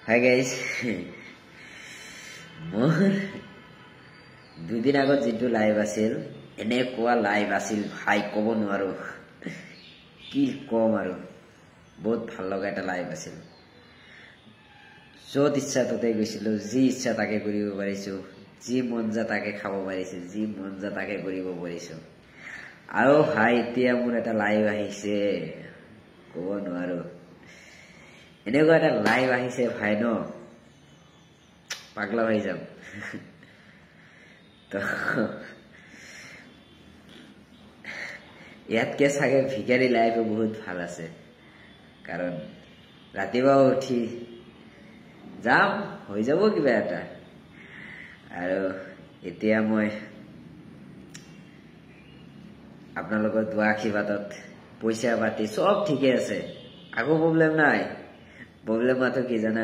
Hi guys, মোৰ দুদিন আগত যেটো লাইভ আছিল এনে কোৱা লাইভ আছিল ভাই ক'ব নোৱাৰো কি কম আৰু বহুত ভাল লগা এটা লাইভ আছিল য'ত ইচ্ছা ততে গৈছিলো যি ইচ্ছা তাকে কৰিব পাৰিছো যি মন যায় তাকে খাব পাৰিছো যি মন যায় তাকে কৰিব পাৰিছো আৰু ভাই এতিয়া মোৰ এটা লাইভ আহিছে ক'ব নোৱাৰো এনেকুৱা এটা লাইভ আহিছে ভাই ন পাগলা হৈ যাম তো ইয়াতকে চাগে ভিখাৰী লাইফ বহুত ভাল আছে কাৰণ ৰাতিপুৱা উঠি যাম হৈ যাব কিবা এটা আৰু এতিয়া মই আপোনালোকৰ দোৱা আশীৰ্বাদত পইচা পাতি সব ঠিকে আছে আকৌ প্ৰব্লেম নাই প্ৰব্লেম মাত্ৰ কি জানা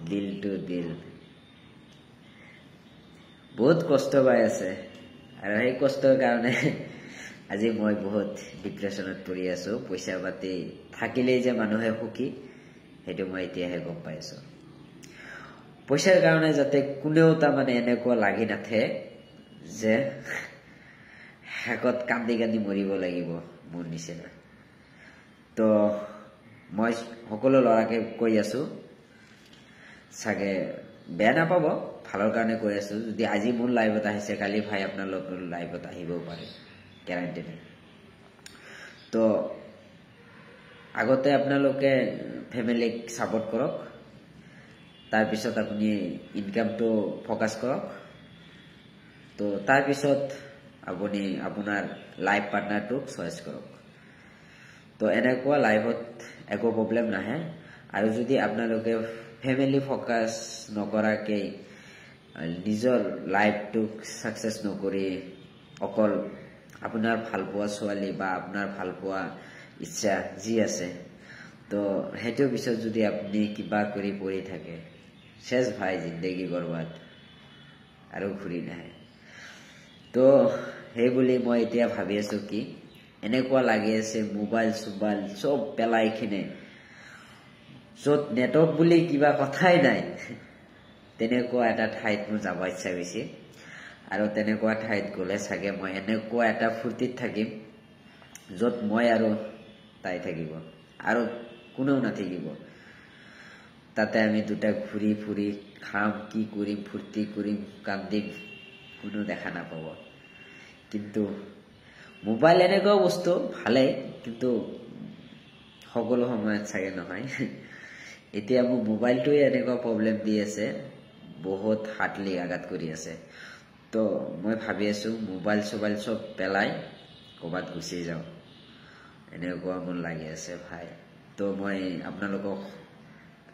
দিল টু দিল বহুত কষ্ট পাই আছে আৰু এই কষ্টৰ কাৰণে আজি মই বহুত ডিপ্ৰেছনত পৰি আছো পইচা পাতি থাকিলেই যে মানুহে সুখী হেতু মই এতিয়াহে গম পাইছো পইচাৰ কাৰণে যাতে কোনেও তা মানে এনেকুৱা লাগি নাথে যে হেকত কান্দি কান্দি মৰিব লাগিব মোৰ নিচিনা তো মই সকলো লৰাকে কৈ আছো সাগে বেয়া নাপাব ভালৰ কাৰণে কৈ আছো যদি আজি মোৰ লাইভত আহিছে কালি ভাই আপোনালোকৰ লাইভত আহিবও পাৰে গ্যাৰান্টি নাই তো আগতে আপোনালোকে ফ্যামিলিক সাপোৰ্ট কৰক তাৰ পিছত আপুনি ইনকামটো ফোকাস কৰক তো তাৰ পিছত আপুনি আপোনাৰ লাইফ পাৰ্টনাৰটোক চয়েস কৰক তো এনেকুৱা লাইভত একো প্ৰব্লেম নাহে আৰু যদি আপোনালোকে ফ্যামিলি ফোকাস নকৰাকে নিজৰ লাইফটোক সাকসেস নকৰি অকল আপোনাৰ ভালপোৱা ছোৱালী বা আপোনাৰ ভালপোৱা ইচ্ছা যি আছে তো হেতু পিছত যদি আপুনি কিবা কৰি পৰি থাকে শেষ ভাই জিন্দগী বৰবাদ আৰু ঘূৰি নাহে তো হেই বুলি মই এতিয়া ভাবি আছো কি এনেকুৱা লাগি আছে মোবাইল সুবাইল সব পেলাই কিনে য'ত নেটৱৰ্ক বুলি কিবা কথাই নাই তেনেকুৱা এটা ঠাইত মোৰ যাব ইচ্ছা গৈছে আৰু তেনেকুৱা ঠাইত গলে চাগে মই এনেকুৱা এটা ফুৰ্তিত থাকিম য'ত মই আৰু তাই থাকিব আৰু কোনেও নাথাকিব তাতে আমি দুটা ঘুৰি ফুৰি খাম কি কৰিম ফুৰ্তি কৰিম কান্দিম কোনো দেখা নাপাব কিন্তু মোবাইল এনেকুৱা বস্তু ভালে কিন্তু সকলো সময়ত চাগে নহয় এতিয়া মোৰ মোবাইলটোৱে এনেকুৱা প্ৰব্লেম দি আছে বহুত হাৰ্টলি আঘাত কৰি আছে তো মই ভাবি আছো মোবাইল সবাইল সব পেলাই কবাত গুচি যাও এনেকুৱা মন লাগি আছে ভাই তো মই আপোনালোকক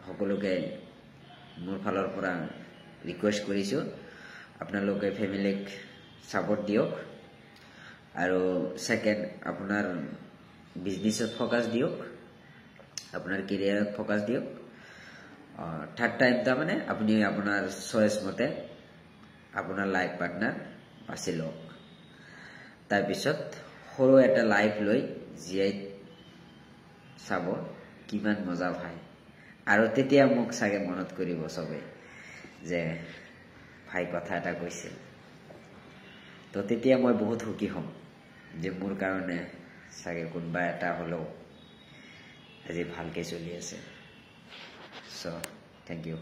সকলোকে মোৰ ফালৰ পৰা ৰিকুৱেষ্ট কৰিছো আপোনালোকে ফ্যামিলিক সাপোৰ্ট দিয়ক আৰু সেকেন্ড আপোনাৰ বিজনেছত ফোকাস দিয়ক আপোনাৰ কেৰিয়াৰত ফোকাস দিয়ক থাৰ্ড টাইম তা মানে আপুনি আপোনাৰ চয়েস মতে আপোনাৰ লাইফ পাৰ্টনাৰ বাছি লওক তাৰ পিছত সৰু এটা লাইফ লৈ জিয়াই চাব কিমান মজা ভাই আৰু তেতিয়া মোক চাগে মনত কৰিব সবে যে ভাই কথা এটা কৈছিল তো তেতিয়া মই বহুত সুখী হ'ম যে মোৰ কাৰণে চাগে কোনবা এটা হলো আজি ভালকে চলি আছে সো থ্যাংক ইউ